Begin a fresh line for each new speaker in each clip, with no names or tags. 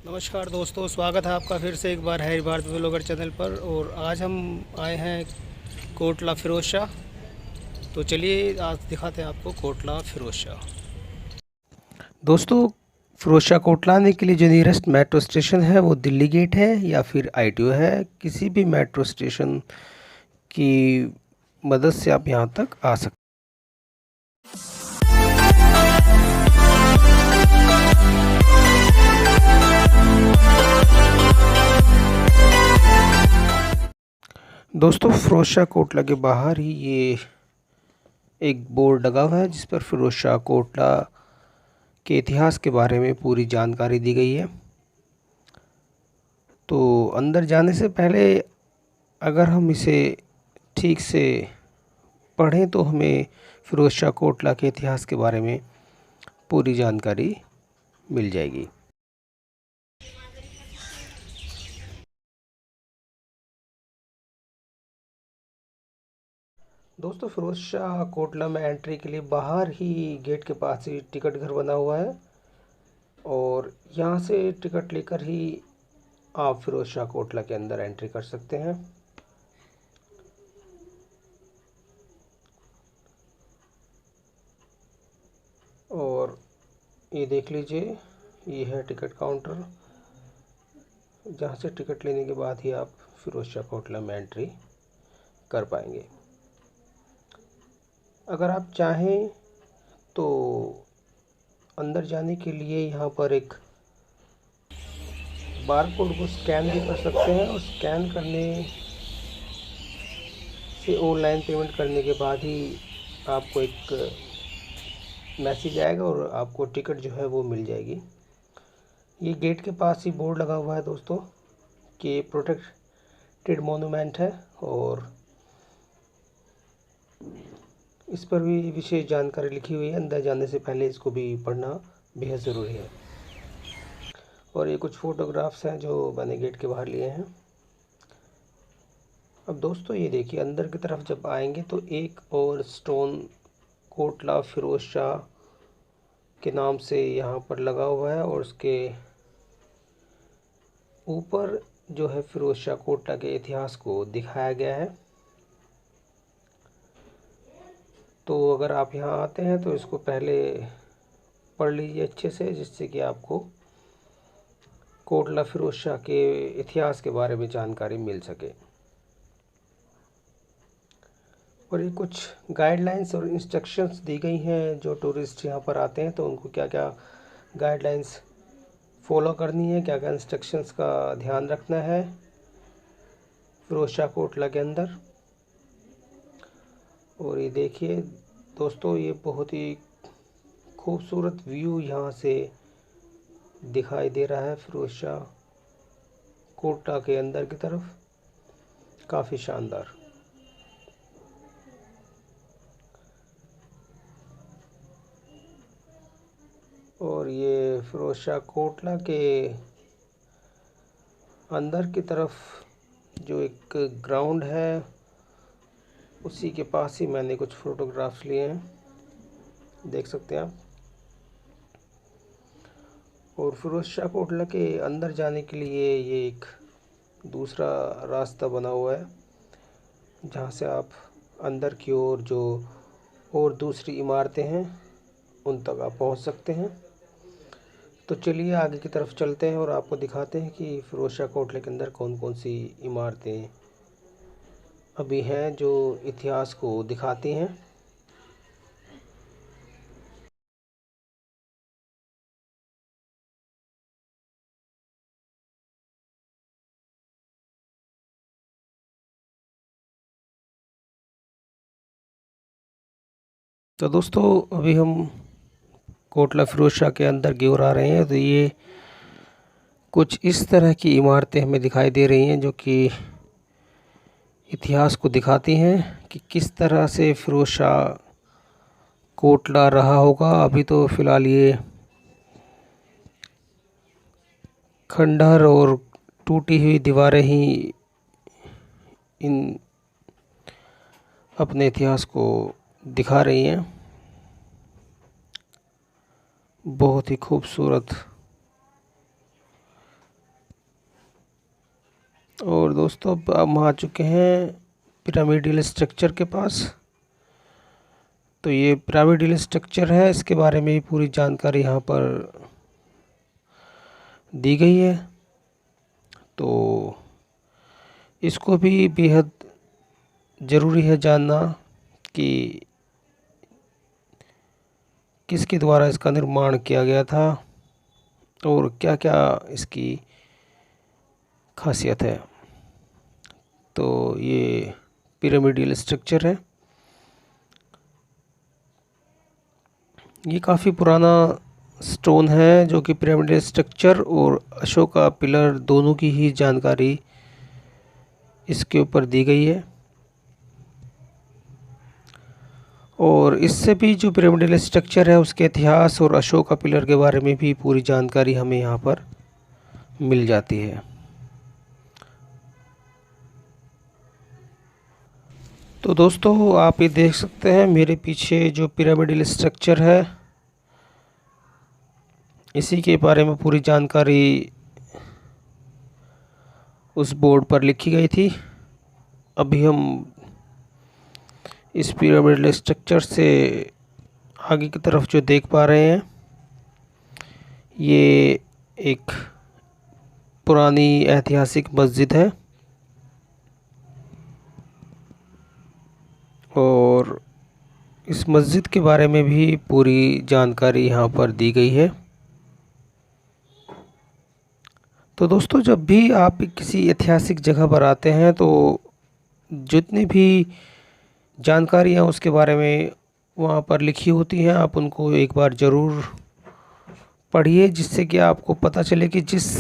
नमस्कार दोस्तों, स्वागत है आपका फिर से एक बार है भारत व्लॉगर चैनल पर। और आज हम आए हैं कोटला फिरोज शाह। तो चलिए आज दिखाते हैं आपको कोटला फिरोज शाह। दोस्तों, फिरोज शाह कोटला आने के लिए जो नियरेस्ट मेट्रो स्टेशन है वो दिल्ली गेट है या फिर आईटीओ है। किसी भी मेट्रो स्टेशन की मदद से आप यहाँ तक आ सकते हैं। दोस्तों, फिरोज शाह कोटला के बाहर ही ये एक बोर्ड लगा हुआ है जिस पर फिरोज शाह कोटला के इतिहास के बारे में पूरी जानकारी दी गई है। तो अंदर जाने से पहले अगर हम इसे ठीक से पढ़ें तो हमें फिरोज शाह कोटला के इतिहास के बारे में पूरी जानकारी मिल जाएगी। दोस्तों, फिरोज शाह कोटला में एंट्री के लिए बाहर ही गेट के पास ही टिकट घर बना हुआ है और यहाँ से टिकट लेकर ही आप फिरोज शाह कोटला के अंदर एंट्री कर सकते हैं। और ये देख लीजिए, ये है टिकट काउंटर जहाँ से टिकट लेने के बाद ही आप फिरोज शाह कोटला में एंट्री कर पाएंगे। अगर आप चाहें तो अंदर जाने के लिए यहाँ पर एक बारकोड को स्कैन भी कर सकते हैं और स्कैन करने से ऑनलाइन पेमेंट करने के बाद ही आपको एक मैसेज आएगा और आपको टिकट जो है वो मिल जाएगी। ये गेट के पास ही बोर्ड लगा हुआ है दोस्तों कि प्रोटेक्टेड मोनूमेंट है और इस पर भी विशेष जानकारी लिखी हुई है। अंदर जाने से पहले इसको भी पढ़ना बेहद ज़रूरी है। और ये कुछ फ़ोटोग्राफ्स हैं जो मैंने गेट के बाहर लिए हैं। अब दोस्तों, ये देखिए, अंदर की तरफ जब आएंगे तो एक और स्टोन कोटला फिरोज शाह के नाम से यहाँ पर लगा हुआ है और उसके ऊपर जो है फिरोज शाह कोटला के इतिहास को दिखाया गया है। तो अगर आप यहाँ आते हैं तो इसको पहले पढ़ लीजिए अच्छे से, जिससे कि आपको कोटला फिरोज शाह के इतिहास के बारे में जानकारी मिल सके। और ये कुछ गाइडलाइंस और इंस्ट्रक्शंस दी गई हैं जो टूरिस्ट यहाँ पर आते हैं तो उनको क्या क्या गाइडलाइंस फॉलो करनी है, क्या क्या इंस्ट्रक्शंस का ध्यान रखना है फिरोज शाह कोटला के अंदर। और ये देखिए दोस्तों, ये बहुत ही खूबसूरत व्यू यहाँ से दिखाई दे रहा है फिरोज शाह कोटला के अंदर की तरफ, काफ़ी शानदार। और ये फिरोज शाह कोटला के अंदर की तरफ जो एक ग्राउंड है उसी के पास ही मैंने कुछ फ़ोटोग्राफ्स लिए हैं, देख सकते हैं आप। और फिरोज शाह कोटला के अंदर जाने के लिए ये एक दूसरा रास्ता बना हुआ है जहाँ से आप अंदर की ओर जो और दूसरी इमारतें हैं उन तक आप पहुँच सकते हैं। तो चलिए आगे की तरफ चलते हैं और आपको दिखाते हैं कि फिरोज शाह कोटले के अंदर कौन कौन सी इमारतें अभी हैं जो इतिहास को दिखाती हैं। तो दोस्तों, अभी हम कोटला फिरोज शाह के अंदर की ओर आ रहे हैं। तो ये कुछ इस तरह की इमारतें हमें दिखाई दे रही हैं जो कि इतिहास को दिखाती हैं कि किस तरह से फिरोज शाह कोटला रहा होगा। अभी तो फ़िलहाल ये खंडहर और टूटी हुई दीवारें ही इन अपने इतिहास को दिखा रही हैं। बहुत ही खूबसूरत दोस्तों अब हम आ चुके हैं पिरामिडल स्ट्रक्चर के पास। तो ये पिरामिडल स्ट्रक्चर है, इसके बारे में पूरी जानकारी यहाँ पर दी गई है। तो इसको भी बेहद ज़रूरी है जानना कि किसके द्वारा इसका निर्माण किया गया था और क्या क्या इसकी खासियत है। तो ये पिरामिडल स्ट्रक्चर है, ये काफ़ी पुराना स्टोन है जो कि पिरामिडल स्ट्रक्चर और अशोका पिलर दोनों की ही जानकारी इसके ऊपर दी गई है। और इससे भी जो पिरामिडल स्ट्रक्चर है उसके इतिहास और अशोका पिलर के बारे में भी पूरी जानकारी हमें यहाँ पर मिल जाती है। तो दोस्तों आप ये देख सकते हैं मेरे पीछे जो पिरामिडल स्ट्रक्चर है, इसी के बारे में पूरी जानकारी उस बोर्ड पर लिखी गई थी। अभी हम इस पिरामिडल स्ट्रक्चर से आगे की तरफ जो देख पा रहे हैं, ये एक पुरानी ऐतिहासिक मस्जिद है और इस मस्जिद के बारे में भी पूरी जानकारी यहाँ पर दी गई है। तो दोस्तों जब भी आप किसी ऐतिहासिक जगह पर आते हैं तो जितनी भी जानकारियाँ उसके बारे में वहाँ पर लिखी होती हैं, आप उनको एक बार ज़रूर पढ़िए, जिससे कि आपको पता चले कि जिस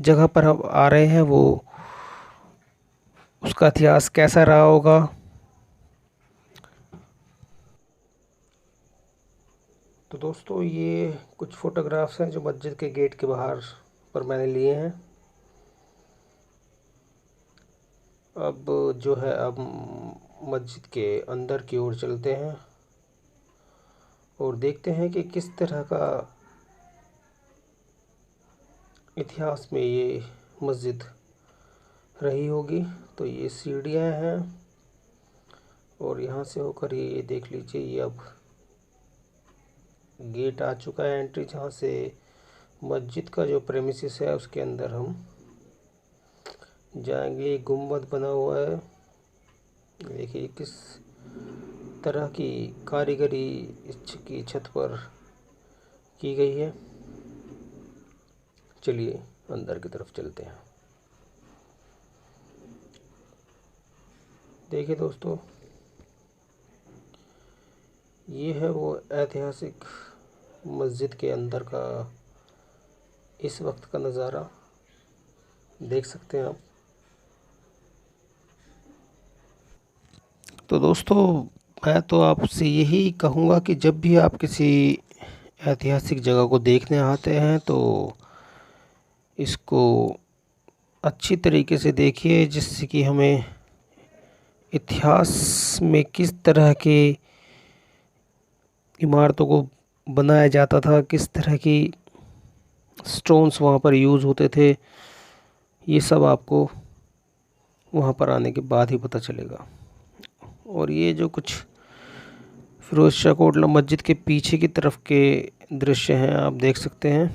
जगह पर हम आ रहे हैं वो उसका इतिहास कैसा रहा होगा। तो दोस्तों ये कुछ फ़ोटोग्राफ्स हैं जो मस्जिद के गेट के बाहर पर मैंने लिए हैं। अब जो है अब मस्जिद के अंदर की ओर चलते हैं और देखते हैं कि किस तरह का इतिहास में ये मस्जिद रही होगी। तो ये सीढ़ियाँ हैं और यहाँ से होकर ये देख लीजिए, ये अब गेट आ चुका है एंट्री, जहाँ से मस्जिद का जो प्रेमिसेस है उसके अंदर हम जाएंगे। गुम्बद बना हुआ है, देखिए किस तरह की कारीगरी इसकी छत पर की गई है। चलिए अंदर की तरफ चलते हैं। देखिए दोस्तों, ये है वो ऐतिहासिक मस्जिद के अंदर का इस वक्त का नज़ारा, देख सकते हैं आप। तो दोस्तों मैं तो आपसे यही कहूँगा कि जब भी आप किसी ऐतिहासिक जगह को देखने आते हैं तो इसको अच्छी तरीके से देखिए, जिससे कि हमें इतिहास में किस तरह की इमारतों को बनाया जाता था, किस तरह की स्टोन्स वहाँ पर यूज़ होते थे, ये सब आपको वहाँ पर आने के बाद ही पता चलेगा। और ये जो कुछ फिरोज शाह कोटला मस्जिद के पीछे की तरफ के दृश्य हैं, आप देख सकते हैं।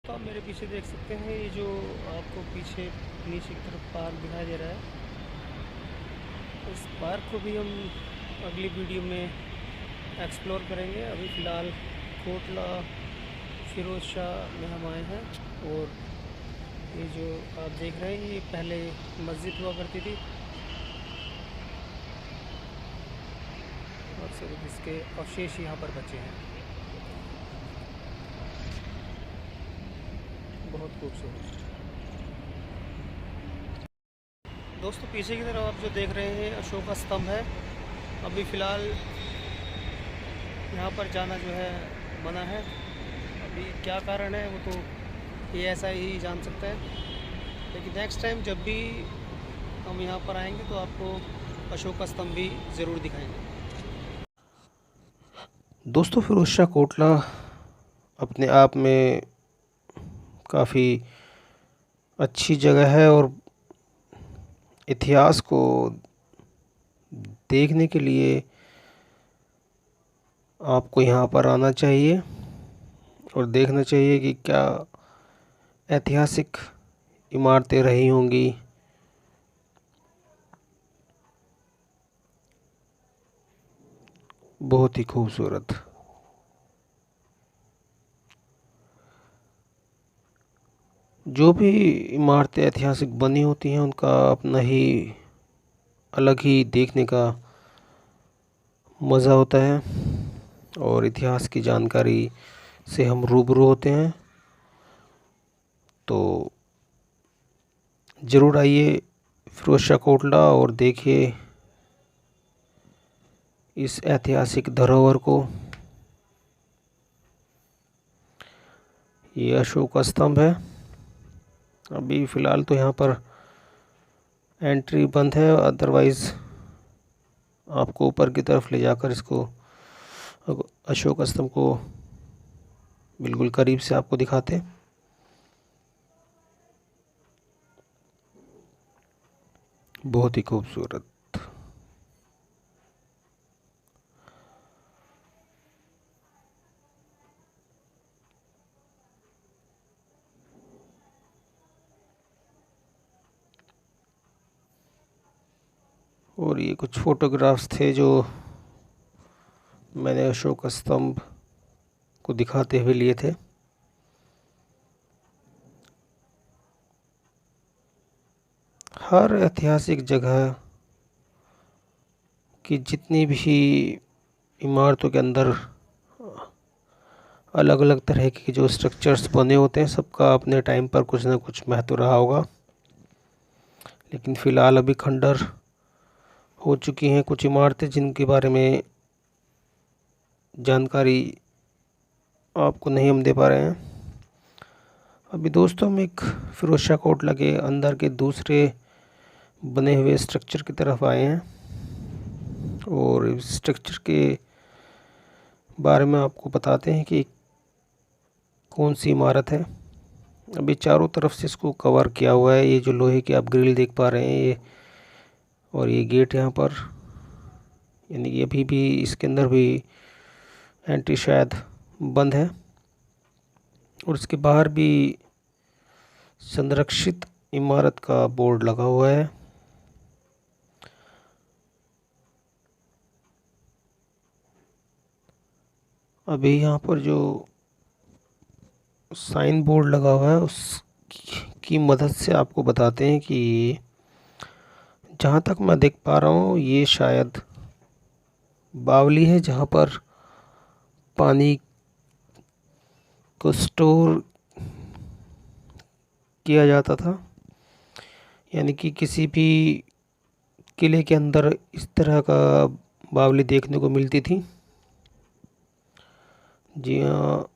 तो आप मेरे पीछे देख सकते हैं, ये जो आपको पीछे नीचे की तरफ पार्क दिखाई दे रहा है, इस पार्क को भी हम अगली वीडियो में एक्सप्लोर करेंगे। अभी फ़िलहाल कोटला फिरोज शाह में हम आए हैं और ये जो आप देख रहे हैं ये पहले मस्जिद हुआ करती थी और सिर्फ इसके अवशेष यहाँ पर बचे हैं। बहुत खूबसूरत। दोस्तों पीछे की तरफ आप जो देख रहे हैं अशोका स्तंभ है। अभी फ़िलहाल यहाँ पर जाना जो है मना है। अभी क्या कारण है वो तो
ये ऐसा ही जान सकता है। लेकिन नेक्स्ट टाइम जब भी हम यहाँ पर आएंगे तो आपको अशोक स्तंभ भी ज़रूर दिखाएंगे।
दोस्तों, फिरोज शाह कोटला अपने आप में काफ़ी अच्छी जगह है और इतिहास को देखने के लिए आपको यहाँ पर आना चाहिए और देखना चाहिए कि क्या ऐतिहासिक इमारतें रही होंगी। बहुत ही खूबसूरत। जो भी इमारतें ऐतिहासिक बनी होती हैं उनका अपना ही अलग ही देखने का मज़ा होता है और इतिहास की जानकारी से हम रूबरू होते हैं। तो ज़रूर आइए फिरोज शाह कोटला और देखिए इस ऐतिहासिक धरोहर को। ये अशोक स्तंभ है। अभी फ़िलहाल तो यहाँ पर एंट्री बंद है, अदरवाइज़ आपको ऊपर की तरफ ले जाकर इसको अशोक स्तंभ को बिल्कुल करीब से आपको दिखाते हैं। बहुत ही खूबसूरत। और ये कुछ फ़ोटोग्राफ्स थे जो मैंने अशोक स्तंभ को दिखाते हुए लिए थे। हर ऐतिहासिक जगह की जितनी भी इमारतों के अंदर अलग अलग तरह के जो स्ट्रक्चर्स बने होते हैं, सबका अपने टाइम पर कुछ ना कुछ महत्व रहा होगा। लेकिन फ़िलहाल अभी खंडर हो चुकी हैं कुछ इमारतें जिनके बारे में जानकारी आपको नहीं हम दे पा रहे हैं। अभी दोस्तों हम एक फिरोज शाह कोटला के अंदर के दूसरे बने हुए स्ट्रक्चर की तरफ आए हैं और इस स्ट्रक्चर के बारे में आपको बताते हैं कि कौन सी इमारत है। अभी चारों तरफ से इसको कवर किया हुआ है। ये जो लोहे की आप ग्रिल देख पा रहे हैं ये, और ये गेट यहाँ पर, यानी कि अभी भी इसके अंदर भी एंट्री शायद बंद है। और इसके बाहर भी संरक्षित इमारत का बोर्ड लगा हुआ है। अभी यहाँ पर जो साइन बोर्ड लगा हुआ है उसकी मदद से आपको बताते हैं कि जहाँ तक मैं देख पा रहा हूँ ये शायद बावली है जहाँ पर पानी को स्टोर किया जाता था। यानी कि किसी भी किले के अंदर इस तरह का बावली देखने को मिलती थी। जी हाँ,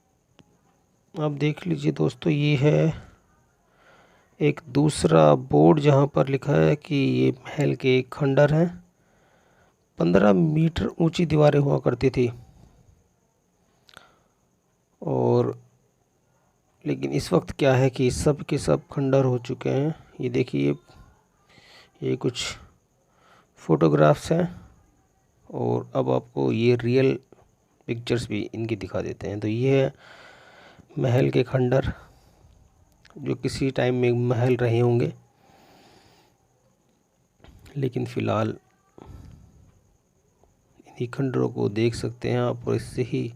आप देख लीजिए दोस्तों, ये है एक दूसरा बोर्ड जहाँ पर लिखा है कि ये महल के खंडर हैं। 15 मीटर ऊंची दीवारें हुआ करती थी और लेकिन इस वक्त क्या है कि सब के सब खंडर हो चुके हैं। ये देखिए, ये कुछ फ़ोटोग्राफ्स हैं और अब आपको ये रियल पिक्चर्स भी इनकी दिखा देते हैं। तो ये है महल के खंडर जो किसी टाइम में महल रहे होंगे, लेकिन फ़िलहाल इन्हीं खंडरों को देख सकते हैं आप और इससे ही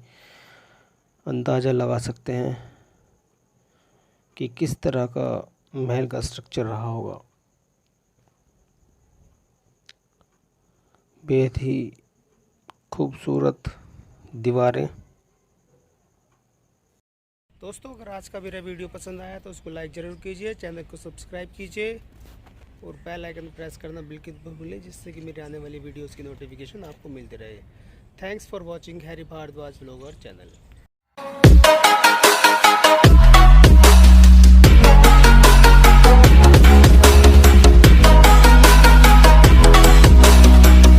अंदाज़ा लगा सकते हैं कि किस तरह का महल का स्ट्रक्चर रहा होगा। बेहद ही खूबसूरत दीवारें।
दोस्तों, अगर आज का मेरा वीडियो पसंद आया तो उसको लाइक ज़रूर कीजिए, चैनल को सब्सक्राइब कीजिए और बेल आइकन प्रेस करना बिल्कुल न भूलें, जिससे कि मेरे आने वाली वीडियोस की नोटिफिकेशन आपको मिलती रहे। Thanks for watching Harry Bhardwaj vlogger channel.